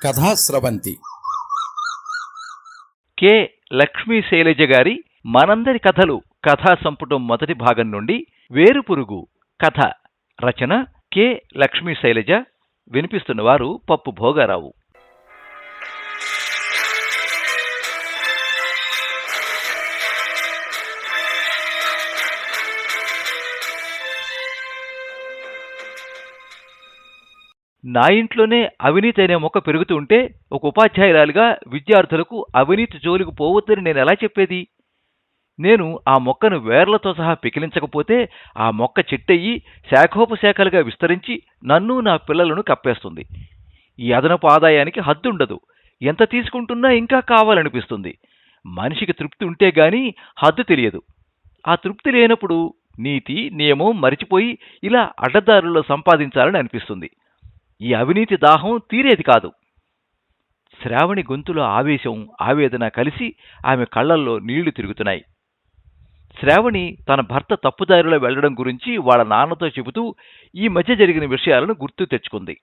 Kathasravanthi K Lakshmi Shailaja గారి మనందరి కథలు కథా సంపుటం మొదటి భాగం నుండి వేరుపురుగు కథ రచన కె లక్ష్మీ శైలజ. వినిపిస్తున్నవారు పప్పు భోగారావు. నా ఇంట్లోనే అవినీతి అనే మొక్క పెరుగుతూ ఉంటే ఒక ఉపాధ్యాయురాలిగా విద్యార్థులకు అవినీతి జోలికి పోవద్దని నేను ఎలా చెప్పేది? నేను ఆ మొక్కను వేర్లతో సహా పికిలించకపోతే ఆ మొక్క చెట్టయ్యి శాఖోపశాఖలుగా విస్తరించి నన్ను నా పిల్లలను కప్పేస్తుంది. ఈ అదనపు ఆదాయానికి హద్దుండదు. ఎంత తీసుకుంటున్నా ఇంకా కావాలనిపిస్తుంది. మనిషికి తృప్తి ఉంటే గాని హద్దు తెలియదు. ఆ తృప్తి లేనప్పుడు నీతి నియమం మరిచిపోయి ఇలా అడ్డదారుల్లో సంపాదించాలని అనిపిస్తుంది. ఈ అవినీతి దాహం తీరేది కాదు. శ్రావణి గొంతులో ఆవేశం ఆవేదన కలిసి ఆమె కళ్లల్లో నీళ్లు తిరుగుతున్నాయి. శ్రావణి తన భర్త తప్పుదారిలో వెళ్లడం గురించి వాళ్ళ నాన్నతో చెబుతూ ఈ మధ్య జరిగిన విషయాలను గుర్తు తెచ్చుకుంది.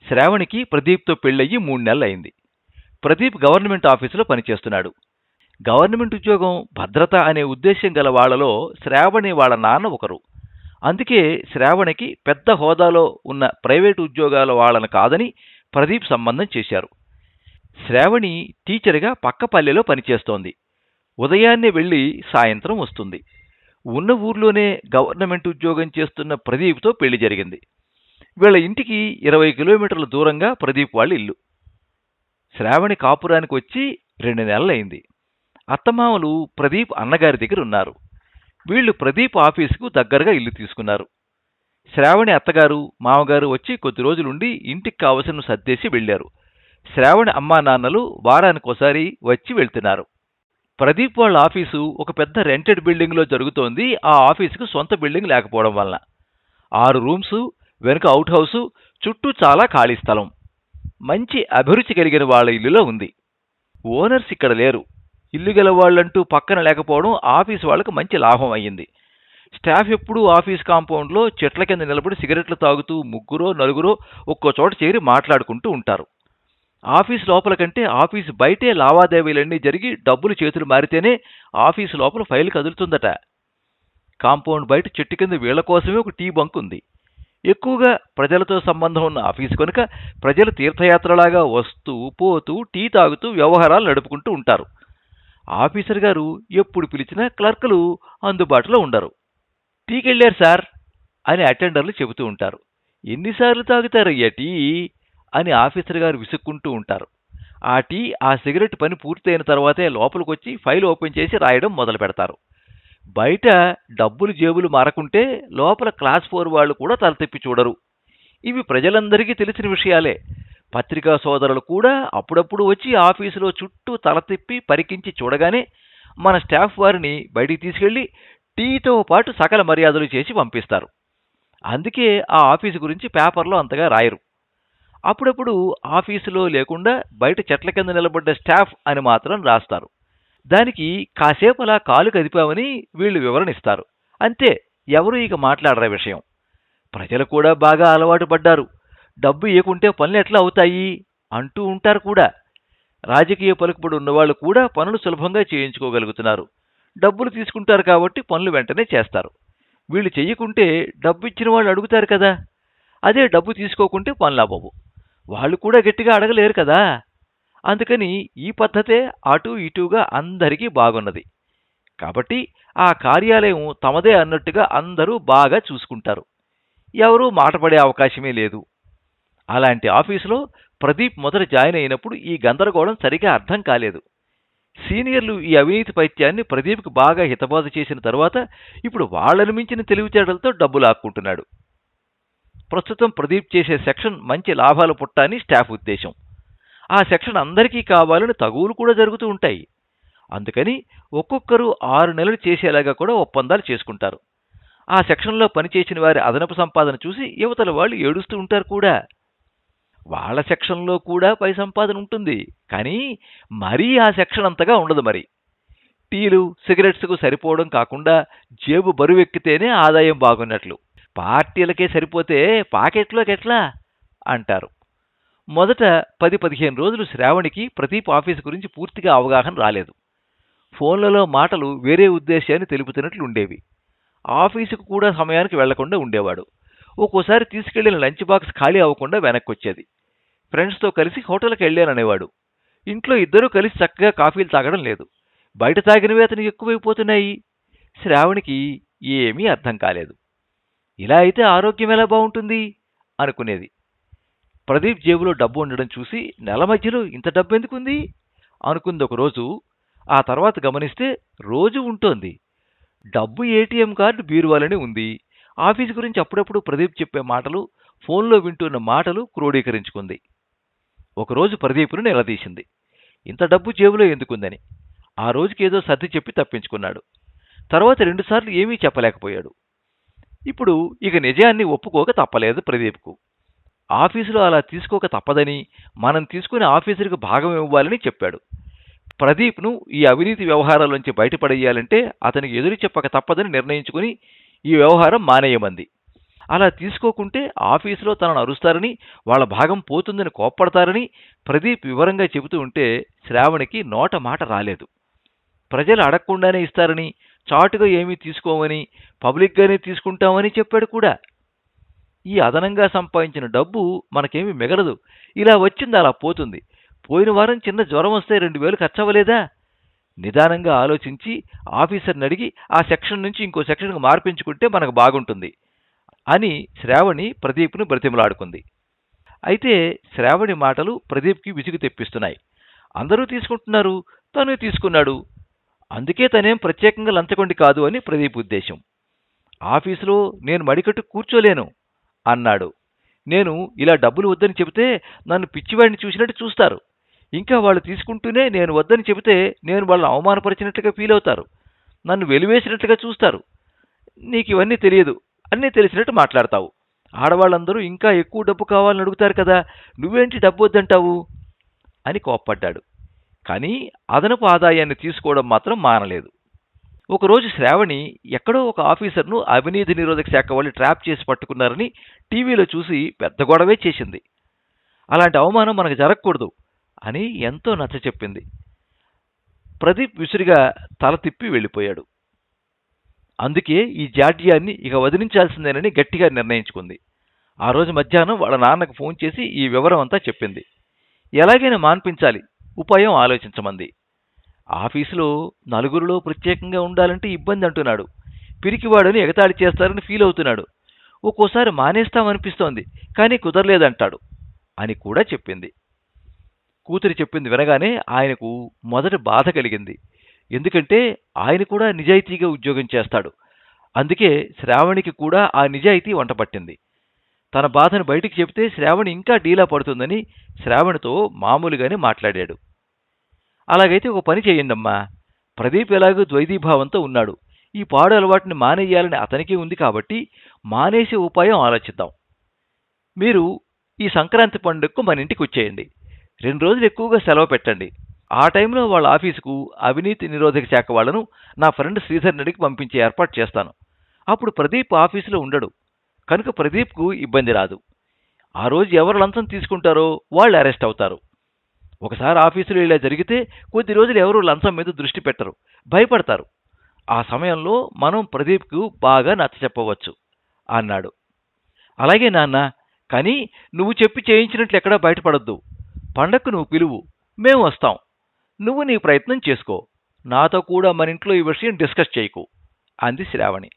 శ్రావణికి ప్రదీప్తో పెళ్లయ్యి 3 నెలలైంది. ప్రదీప్ గవర్నమెంట్ ఆఫీసులో పనిచేస్తున్నాడు. గవర్నమెంట్ ఉద్యోగం భద్రత అనే ఉద్దేశ్యం గల వాళ్లలో శ్రావణి వాళ్ళ నాన్న ఒకరు. అందుకే శ్రావణికి పెద్ద హోదాలో ఉన్న ప్రైవేటు ఉద్యోగాల వాళ్ళను కాదని ప్రదీప్ సంబంధం చేశారు. శ్రావణి టీచర్గా పక్కపల్లెలో పనిచేస్తోంది. ఉదయాన్నే వెళ్లి సాయంత్రం వస్తుంది. ఉన్న ఊర్లోనే గవర్నమెంట్ ఉద్యోగం చేస్తున్న ప్రదీప్తో పెళ్లి జరిగింది. వీళ్ళ ఇంటికి 20 కిలోమీటర్ల దూరంగా ప్రదీప్ వాళ్ళ ఇల్లు. శ్రావణి కాపురానికి వచ్చి 2 నెలలైంది. అత్తమామలు ప్రదీప్ అన్నగారి దగ్గర ఉన్నారు. వీళ్లు ప్రదీప్ ఆఫీసుకు దగ్గరగా ఇల్లు తీసుకున్నారు. శ్రావణి అత్తగారు మామగారు వచ్చి కొద్ది రోజులుండి ఇంటికి కావలసిన సర్దేసి వెళ్లారు. శ్రావణి అమ్మా నాన్నలు వారానికోసారి వచ్చి వెళ్తున్నారు. ప్రదీప్ వాళ్ళ ఆఫీసు ఒక పెద్ద రెంటెడ్ బిల్డింగ్లో జరుగుతోంది. ఆ ఆఫీసుకు సొంత బిల్డింగ్ లేకపోవడం వలన 6 రూమ్సు, వెనుక అవుట్ హౌసు, చుట్టూ చాలా ఖాళీ స్థలం. మంచి అభిరుచి కలిగిన వాళ్ళ ఇల్లులో ఉంది. ఓనర్స్ ఇక్కడ లేరు. ఇల్లు గలవాళ్లంటూ పక్కన లేకపోవడం ఆఫీసు వాళ్లకు మంచి లాభం అయ్యింది. స్టాఫ్ ఎప్పుడూ ఆఫీస్ కాంపౌండ్లో చెట్ల కింద నిలబడి సిగరెట్లు తాగుతూ 3-4 ఒక్కో చోట చేరి మాట్లాడుకుంటూ ఉంటారు. ఆఫీసు లోపల కంటే ఆఫీసు బయటే లావాదేవీలన్నీ జరిగి డబ్బులు చేతులు మారితేనే ఆఫీసు లోపల ఫైలు కదులుతుందట. కాంపౌండ్ బయట చెట్టు కింద వీళ్ల కోసమే ఒక టీ బంక్ ఉంది. ఎక్కువగా ప్రజలతో సంబంధం ఉన్న ఆఫీసు కనుక ప్రజలు తీర్థయాత్రలాగా వస్తూ పోతూ టీ తాగుతూ వ్యవహారాలు నడుపుకుంటూ ఉంటారు. ఆఫీసర్ గారు ఎప్పుడు పిలిచినా క్లర్కులు అందుబాటులో ఉండరు. టీకెళ్ళారు సార్ అని అటెండర్లు చెబుతూ ఉంటారు. ఎన్నిసార్లు తాగుతారయ్యా టీ అని ఆఫీసర్ గారు విసుక్కుంటూ ఉంటారు. ఆ టీ ఆ సిగరెట్ పని పూర్తయిన తర్వాతే లోపలికొచ్చి ఫైల్ ఓపెన్ చేసి రాయడం మొదలు పెడతారు. బయట డబ్బులు జేబులు మారకుంటే లోపల క్లాస్ 4 వాళ్ళు కూడా తలతిప్పి చూడరు. ఇవి ప్రజలందరికీ తెలిసిన విషయాలే. పత్రికా సోదరులు కూడా అప్పుడప్పుడు వచ్చి ఆఫీసులో చుట్టూ తలతిప్పి పరికించి చూడగానే మన స్టాఫ్ వారిని బయటికి తీసుకెళ్లి టీతో పాటు సకల మర్యాదలు చేసి పంపిస్తారు. అందుకే ఆ ఆఫీసు గురించి పేపర్లో అంతగా రాయరు. అప్పుడప్పుడు ఆఫీసులో లేకుండా బయట చెట్ల కింద నిలబడ్డ స్టాఫ్ అని మాత్రం రాస్తారు. దానికి కాసేపు అలా కాలు కదిపామని వీళ్లు వివరణిస్తారు. అంతే, ఎవరూ ఇక మాట్లాడరా విషయం. ప్రజలు కూడా బాగా అలవాటు పడ్డారు. డబ్బు ఇవ్వకుంటే పనులు ఎట్లా అవుతాయి అంటూ ఉంటారు కూడా. రాజకీయ పలుకుబడి ఉన్నవాళ్లు కూడా పనులు సులభంగా చేయించుకోగలుగుతున్నారు. డబ్బులు తీసుకుంటారు కాబట్టి పనులు వెంటనే చేస్తారు. వీళ్ళు చెయ్యకుంటే డబ్బు ఇచ్చిన వాళ్ళు అడుగుతారు కదా. అదే డబ్బు తీసుకోకుంటే పనులు అవ్వవు. వాళ్ళు కూడా గట్టిగా అడగలేరు కదా. అందుకని ఈ పద్ధతే అటూ ఇటూగా అందరికీ బాగున్నది. కాబట్టి ఆ కార్యాలయం తమదే అన్నట్టుగా అందరూ బాగా చూసుకుంటారు. ఎవరూ మాటపడే అవకాశమే లేదు. అలాంటి ఆఫీసులో ప్రదీప్ మొదట జాయిన్ అయినప్పుడు ఈ గందరగోళం సరిగా అర్థం కాలేదు. సీనియర్లు ఈ అవినీతి పైత్యాన్ని ప్రదీప్కు బాగా హితబోధ చేసిన తరువాత ఇప్పుడు వాళ్లను మించిన తెలివితేటలతో డబ్బు లాక్కుంటున్నాడు. ప్రస్తుతం ప్రదీప్ చేసే సెక్షన్ మంచి లాభాలు పుట్టాని స్టాఫ్ ఉద్దేశం. ఆ సెక్షన్ అందరికీ కావాలని తగువులు కూడా జరుగుతూ ఉంటాయి. అందుకని ఒక్కొక్కరు 6 నెలలు చేసేలాగా కూడా ఒప్పందాలు చేసుకుంటారు. ఆ సెక్షన్లో పనిచేసిన వారి అదనపు సంపాదన చూసి యువతల వాళ్ళు ఏడుస్తూ ఉంటారు కూడా. వాళ్ల సెక్షన్లో కూడా పై సంపాదన ఉంటుంది, కానీ మరీ ఆ సెక్షన్ అంతగా ఉండదు. మరి టీలు సిగరెట్స్కు సరిపోవడం కాకుండా జేబు బరువెక్కితేనే ఆదాయం బాగున్నట్లు. పార్టీలకే సరిపోతే పాకెట్లోకి ఎట్లా అంటారు. మొదట 10-15 రోజులు శ్రావణికి ప్రదీప్ ఆఫీసు గురించి పూర్తిగా అవగాహన రాలేదు. ఫోన్లలో మాటలు వేరే ఉద్దేశాన్ని తెలుపుతున్నట్లు ఉండేవి. ఆఫీసుకు కూడా సమయానికి వెళ్లకుండా ఉండేవాడు. ఒక్కోసారి తీసుకెళ్లిన లంచ్ బాక్స్ ఖాళీ అవ్వకుండా వెనక్కొచ్చేది. ఫ్రెండ్స్తో కలిసి హోటల్కి వెళ్ళాననేవాడు. ఇంట్లో ఇద్దరూ కలిసి చక్కగా కాఫీలు తాగడం లేదు. బయట తాగినవి అతనికి ఎక్కువైపోతున్నాయి. శ్రావణికి ఏమీ అర్థం కాలేదు. ఇలా అయితే ఆరోగ్యం ఎలా బాగుంటుంది అనుకునేది. ప్రదీప్ జేబులో డబ్బు ఉండడం చూసి నెల మధ్యలో ఇంత డబ్బు ఎందుకుంది అనుకుంది ఒకరోజు. ఆ తర్వాత గమనిస్తే రోజు ఉంటోంది. డబ్బు ఏటీఎం కార్డు బీరువాలోనే ఉంది. ఆఫీసు గురించి అప్పుడప్పుడు ప్రదీప్ చెప్పే మాటలు, ఫోన్లో వింటున్న మాటలు క్రోడీకరించుకుంది. ఒకరోజు ప్రదీప్ను నిలదీసింది, ఇంత డబ్బు జేబులో ఎందుకుందని. ఆ రోజుకేదో సర్ది చెప్పి తప్పించుకున్నాడు. తర్వాత 2 సార్లు ఏమీ చెప్పలేకపోయాడు. ఇప్పుడు ఇక నిజాన్ని ఒప్పుకోక తప్పలేదు ప్రదీప్కు. ఆఫీసులో అలా తీసుకోక తప్పదని, మనం తీసుకునే ఆఫీసర్కి భాగం ఇవ్వాలని చెప్పాడు. ప్రదీప్ను ఈ అవినీతి వ్యవహారాల్లోంచి బయటపడేయాలంటే అతనికి ఎదురు చెప్పక తప్పదని నిర్ణయించుకుని ఈ వ్యవహారం మానేయమంది. అలా తీసుకోకుంటే ఆఫీసులో తనను అరుస్తారని, వాళ్ళ భాగం పోతుందని కోప్పడతారని ప్రదీప్ వివరంగా చెబుతూ ఉంటే శ్రావణికి నోట మాట రాలేదు. ప్రజలు అడగకుండానే ఇస్తారని, చాటుగా ఏమీ తీసుకోమని, పబ్లిక్గానే తీసుకుంటామని చెప్పాడు కూడా. ఈ అదనంగా సంపాదించిన డబ్బు మనకేమీ మిగలదు. ఇలా వచ్చింది అలా పోతుంది. పోయిన వారం చిన్న జ్వరం వస్తే 2000 ఖర్చవ్వలేదా? నిదానంగా ఆలోచించి ఆఫీసర్ని అడిగి ఆ సెక్షన్ నుంచి ఇంకో సెక్షన్కు మార్పించుకుంటే మనకు బాగుంటుంది అని శ్రావణి ప్రదీప్ను బ్రతిమలాడుకుంది. అయితే శ్రావణి మాటలు ప్రదీప్కి విసుగు తెప్పిస్తున్నాయి. అందరూ తీసుకుంటున్నారు, తను తీసుకున్నాడు. అందుకే తనేం ప్రత్యేకంగా లంచగొండి కాదు అని ప్రదీప్ ఉద్దేశం. ఆఫీసులో నేను మడికట్టు కూర్చోలేను అన్నాడు. నేను ఇలా డబ్బులు వద్దని చెబితే నన్ను పిచ్చివాడిని చూసినట్టు చూస్తారు. ఇంకా వాళ్ళు తీసుకుంటూనే నేను వద్దని చెబితే నేను వాళ్ళని అవమానపరిచినట్లుగా ఫీల్ అవుతారు. నన్ను వెలివేసినట్లుగా చూస్తారు. నీకు ఇవన్నీ తెలియదు, అన్నీ తెలిసినట్టు మాట్లాడతావు. ఆడవాళ్ళందరూ ఇంకా ఎక్కువ డబ్బు కావాలని అడుగుతారు కదా, నువ్వేంటి డబ్బు వద్దంటావు అని కోప్పడ్డాడు. కానీ అదనపు ఆదాయాన్ని తీసుకోవడం మాత్రం మానలేదు. ఒకరోజు శ్రావణి ఎక్కడో ఒక ఆఫీసర్ను అవినీతి నిరోధక శాఖ వాళ్ళు ట్రాప్ చేసి పట్టుకున్నారని టీవీలో చూసి పెద్ద గొడవే చేసింది. అలాంటి అవమానం మనకు జరగకూడదు అని ఎంతో నచ్చచెప్పింది. ప్రదీప్ విసురుగా తల తిప్పి వెళ్ళిపోయాడు. అందుకే ఈ జాడ్యాన్ని ఇక వదిలించాల్సిందేనని గట్టిగా నిర్ణయించుకుంది. ఆ రోజు మధ్యాహ్నం వాళ్ళ నాన్నకు ఫోన్ చేసి ఈ వివరం అంతా చెప్పింది. ఎలాగైనా మాన్పించాలి, ఉపాయం ఆలోచించమంది. ఆఫీసులో నలుగురిలో ప్రత్యేకంగా ఉండాలంటే ఇబ్బంది అంటున్నాడు. పిరికివాడని ఎగతాళి చేస్తారని ఫీల్ అవుతున్నాడు. ఒక్కోసారి మానేస్తామనిపిస్తోంది, కానీ కుదరలేదంటాడు అని కూడా చెప్పింది. కూతురి చెప్పింది వినగానే ఆయనకు మొదట బాధ కలిగింది. ఎందుకంటే ఆయన కూడా నిజాయితీగా ఉద్యోగం చేస్తాడు. అందుకే శ్రావణికి కూడా ఆ నిజాయితీ వంటపట్టింది. తన బాధను బయటికి చెబితే శ్రావణి ఇంకా డీలా పడుతుందని శ్రావణితో మామూలుగానే మాట్లాడాడు. అలాగైతే ఒక పని చేయండమ్మా, ప్రదీప్ ఎలాగూ ద్వైతీభావంతో ఉన్నాడు. ఈ పాడు అలవాటుని మానేయాలని అతనికి ఉంది కాబట్టి మానేసే ఉపాయం ఆలోచిద్దాం. మీరు ఈ సంక్రాంతి పండుగకు మన ఇంటికి వచ్చేయండి. 2 రోజులు ఎక్కువగా సెలవు పెట్టండి. ఆ టైంలో వాళ్ళ ఆఫీసుకు అవినీతి నిరోధక శాఖ వాళ్లను నా ఫ్రెండ్ శ్రీధర్ నడికి పంపించే ఏర్పాటు చేస్తాను. అప్పుడు ప్రదీప్ ఆఫీసులో ఉండడు కనుక ప్రదీప్కు ఇబ్బంది రాదు. ఆ రోజు ఎవరు లంచం తీసుకుంటారో వాళ్ళు అరెస్ట్ అవుతారు. ఒకసారి ఆఫీసులో ఇలా జరిగితే కొద్ది రోజులు ఎవరూ లంచం మీద దృష్టి పెట్టరు, భయపడతారు. ఆ సమయంలో మనం ప్రదీప్కు బాగా నచ్చచెప్పవచ్చు అన్నాడు. అలాగే నాన్న, కానీ నువ్వు చెప్పి చేయించినట్లు ఎక్కడా బయటపడొద్దు. పండక్కు నువ్వు పిలువు, మేము వస్తాం. నువ్వు నీ ప్రయత్నం చేసుకో. నాతో కూడా మన ఇంట్లో ఈ విషయం డిస్కస్ చేయకు అంది శ్రావణి.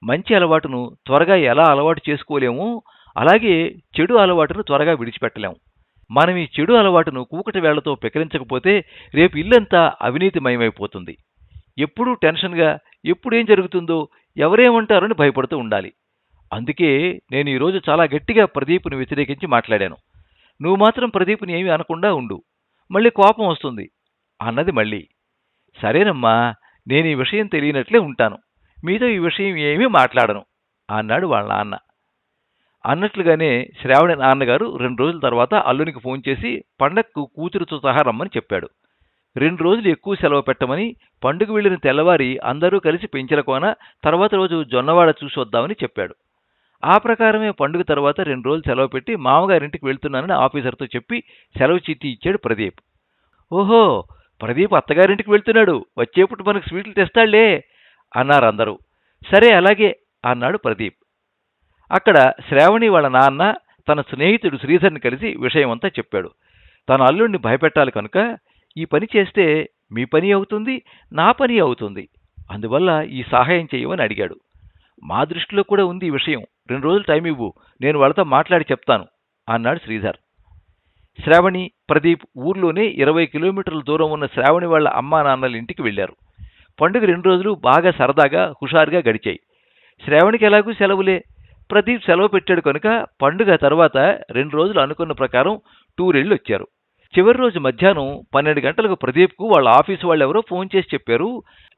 మంచి అలవాటును త్వరగా ఎలా అలవాటు చేసుకోలేమో అలాగే చెడు అలవాటును త్వరగా విడిచిపెట్టలేము. మనం ఈ చెడు అలవాటును కూకటి వేళ్లతో పెకిలించకపోతే రేపు ఇల్లంతా అవినీతిమయమైపోతుంది. ఎప్పుడూ టెన్షన్గా ఎప్పుడేం జరుగుతుందో ఎవరేమంటారని భయపడుతూ ఉండాలి. అందుకే నేను ఈరోజు చాలా గట్టిగా ప్రదీప్ను వ్యతిరేకించి మాట్లాడాను. నువ్వు మాత్రం ప్రదీప్ని ఏమీ అనకుండా ఉండు, మళ్ళీ కోపం వస్తుంది అన్నది మళ్ళీ. సరేనమ్మా, నేను ఈ విషయం తెలియనట్లే ఉంటాను, మీతో ఈ విషయం ఏమీ మాట్లాడను అన్నాడు వాళ్ళ నాన్న. అన్నట్లుగానే శ్రావణి నాన్నగారు 2 రోజుల తర్వాత అల్లునికి ఫోన్ చేసి పండగకు కూతురుతో సహా రమ్మని చెప్పాడు. 2 రోజులు ఎక్కువ సెలవు పెట్టమని, పండుగ వెళ్లిన తెల్లవారి అందరూ కలిసి పెంచల కోన, తర్వాత రోజు జొన్నవాడ చూసి వద్దామని చెప్పాడు. ఆ ప్రకారమే పండుగ తర్వాత 2 రోజులు సెలవు పెట్టి మామగారింటికి వెళ్తున్నానని ఆఫీసర్తో చెప్పి సెలవు చీటీ ఇచ్చాడు ప్రదీప్. ఓహో, ప్రదీప్ అత్తగారింటికి వెళ్తున్నాడు, వచ్చేప్పుడు మనకు స్వీట్లు తెస్తాళ్లే అన్నారందరూ. సరే అలాగే అన్నాడు ప్రదీప్. అక్కడ శ్రావణి వాళ్ళ నాన్న తన స్నేహితుడు శ్రీధర్ని కలిసి విషయమంతా చెప్పాడు. తన అల్లుడిని భయపెట్టాలి కనుక ఈ పని చేస్తే మీ పని అవుతుంది, నా పని అవుతుంది, అందువల్ల ఈ సహాయం చేయమని అడిగాడు. మా దృష్టిలో కూడా ఉంది ఈ విషయం, 2 రోజులు టైం ఇవ్వు, నేను వాళ్ళతో మాట్లాడి చెప్తాను అన్నాడు శ్రీధర్. శ్రావణి, ప్రదీప్ ఊర్లోనే 20 కిలోమీటర్ల దూరం ఉన్న శ్రావణి వాళ్ళ అమ్మా నాన్నల ఇంటికి వెళ్లారు. పండుగ 2 రోజులు బాగా సరదాగా హుషారుగా గడిచాయి. శ్రావణికి ఎలాగూ సెలవులే. ప్రదీప్ సెలవు పెట్టాడు కనుక పండుగ తర్వాత 2 రోజులు అనుకున్న ప్రకారం టూరెళ్ళి వచ్చారు. చివరి రోజు మధ్యాహ్నం 12 గంటలకు ప్రదీప్కు వాళ్ళ ఆఫీసు వాళ్ళెవరో ఫోన్ చేసి చెప్పారు,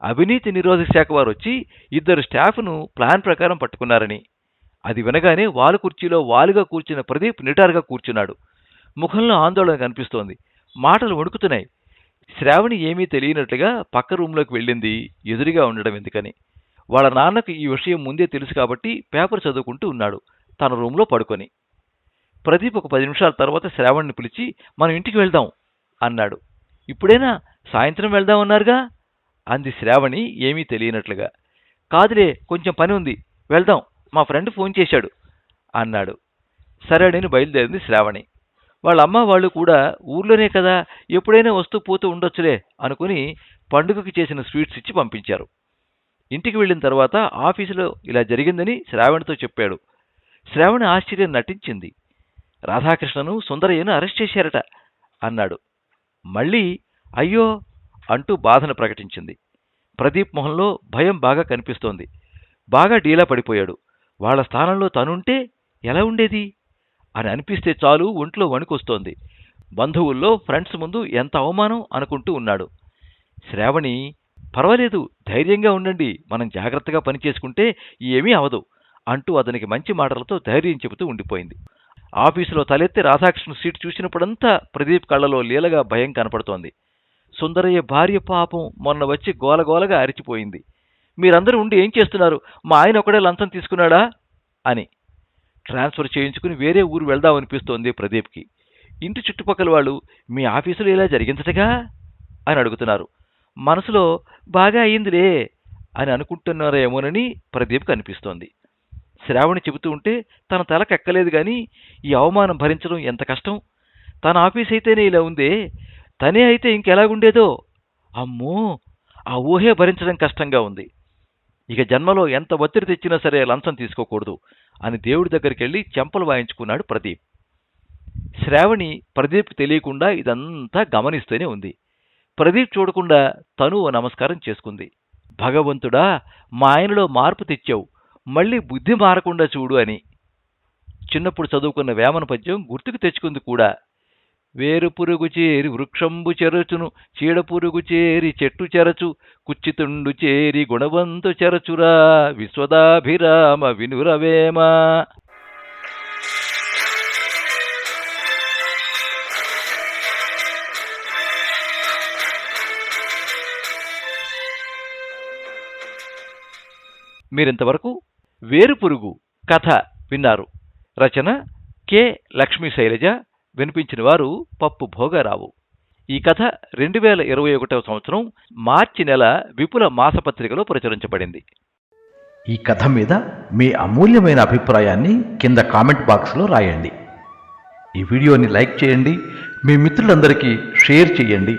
అవినీతి నిరోధక శాఖ వారు వచ్చి 2 స్టాఫ్ను ప్లాన్ ప్రకారం పట్టుకున్నారని. అది వినగానే వాలు కుర్చీలో వాలుగా కూర్చున్న ప్రదీప్ నిటారుగా కూర్చున్నాడు. ముఖంలో ఆందోళన కనిపిస్తోంది, మాటలు వణుకుతున్నాయి. శ్రావణి ఏమీ తెలియనట్లుగా పక్క రూంలోకి వెళ్ళింది, ఎదురుగా ఉండడం ఎందుకని. వాళ్ళ నాన్నకు ఈ విషయం ముందే తెలుసు కాబట్టి పేపర్ చదువుకుంటూ ఉన్నాడు తన రూంలో పడుకొని. ప్రదీప్ ఒక 10 నిమిషాల తర్వాత శ్రావణ్ని పిలిచి మనం ఇంటికి వెళ్దాం అన్నాడు. ఇప్పుడైనా, సాయంత్రం వెళ్దామన్నారుగా అంది శ్రావణి ఏమీ తెలియనట్లుగా. కాదులే, కొంచెం పని ఉంది, వెళ్దాం, మా ఫ్రెండ్ ఫోన్ చేశాడు అన్నాడు. సరే నేను బయలుదేరింది శ్రావణి. వాళ్ళ అమ్మ వాళ్ళు కూడా ఊర్లోనే కదా, ఎప్పుడైనా వస్తూ పోతూ ఉండొచ్చులే అనుకుని పండుగకి చేసిన స్వీట్స్ ఇచ్చి పంపించారు. ఇంటికి వెళ్ళిన తర్వాత ఆఫీసులో ఇలా జరిగిందని శ్రావణితో చెప్పాడు. శ్రావణి ఆశ్చర్యం నటించింది. రాధాకృష్ణను, సుందరయ్యను అరెస్ట్ చేశారట అన్నాడు. మళ్ళీ అయ్యో అంటూ బాధను ప్రకటించింది. ప్రదీప్ మొహంలో భయం బాగా కనిపిస్తోంది. బాగా డీలా పడిపోయాడు. వాళ్ల స్థానంలో తనుంటే ఎలా ఉండేది అని అనిపిస్తే చాలు ఒంట్లో వణుకొస్తోంది. బంధువుల్లో, ఫ్రెండ్స్ ముందు ఎంత అవమానం అనుకుంటూ ఉన్నాడు. శ్రావణి, పర్వాలేదు, ధైర్యంగా ఉండండి, మనం జాగ్రత్తగా పనిచేసుకుంటే ఏమీ అవదు అంటూ అతనికి మంచి మాటలతో ధైర్యం చెబుతూ ఉండిపోయింది. ఆఫీసులో తలెత్తి రాధాకృష్ణ సీటు చూసినప్పుడంతా ప్రదీప్ కళ్ళలో లీలగా భయం కనపడుతోంది. సుందరయ్య భార్య పాపం మొన్న వచ్చి గోలగోలగా అరిచిపోయింది. మీరందరూ ఉండి ఏం చేస్తున్నారు, మా ఆయన ఒకడే లంచం తీసుకున్నాడా అని. ట్రాన్స్ఫర్ చేయించుకుని వేరే ఊరు వెళ్దామనిపిస్తోంది ప్రదీప్కి. ఇంటి చుట్టుపక్కల వాళ్ళు మీ ఆఫీసులో ఇలా జరిగించటగా అని అడుగుతున్నారు. మనసులో బాగా అయిందిలే అని అనుకుంటున్నారేమోనని ప్రదీప్కి అనిపిస్తోంది. శ్రావణి చెబుతూ ఉంటే తన తలకెక్కలేదు గాని ఈ అవమానం భరించడం ఎంత కష్టం. తన ఆఫీస్ అయితేనే ఇలా ఉందే, తనే అయితే ఇంకెలాగుండేదో. అమ్మో, ఆ ఊహే భరించడం కష్టంగా ఉంది. ఇక జన్మలో ఎంత ఒత్తిడి తెచ్చినా సరే లంచం తీసుకోకూడదు అని దేవుడి దగ్గరికి వెళ్ళి చెంపలు వాయించుకున్నాడు ప్రదీప్. శ్రావణి ప్రదీప్ తెలియకుండా ఇదంతా గమనిస్తూనే ఉంది. ప్రదీప్ చూడకుండా తను నమస్కారం చేసుకుంది. భగవంతుడా, మా ఆయనలో మార్పు తెచ్చావు, మళ్ళీ బుద్ధి మారకుండా చూడు అని. చిన్నప్పుడు చదువుకున్న వేమన పద్యం గుర్తుకు తెచ్చుకుంది కూడా. వేరు పురుగు చేరి వృక్షంబు చెరచును, చీడపురుగు చేరి చెట్టు చెరచు, కుచ్చితుండు చేరి గుణవంతు చెరచురా, విశ్వదాభిరామ వినురవేమ. మీరింతవరకు వేరుపురుగు కథ విన్నారు. రచన కె లక్ష్మీ శైలజ, వినిపించిన వారు పప్పు భోగారావు. ఈ కథ 2021వ సంవత్సరం మార్చి నెల విపుల మాసపత్రికలో ప్రచురించబడింది. ఈ కథ మీద మీ అమూల్యమైన అభిప్రాయాన్ని కింద కామెంట్ బాక్స్లో రాయండి. ఈ వీడియోని లైక్ చేయండి, మీ మిత్రులందరికీ షేర్ చేయండి.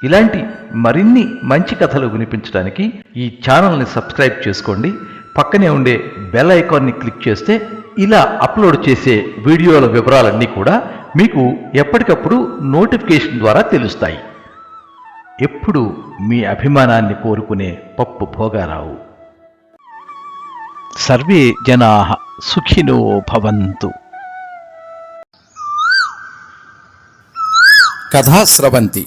ఇలాంటి మరిన్ని మంచి కథలు వినిపించడానికి ఈ ఛానల్ని సబ్స్క్రైబ్ చేసుకోండి. పక్కనే ఉండే బెల్ ఐకాన్ని క్లిక్ చేస్తే ఇలా అప్లోడ్ చేసే వీడియోల వివరాలన్నీ కూడా మీకు ఎప్పటికప్పుడు నోటిఫికేషన్ ద్వారా తెలుస్తాయి. ఎప్పుడు మీ అభిమానాన్ని కోరుకునే పప్పు భోగారావు. సర్వే జనాః సుఖినో భవంతు. కథా స్రవంతి.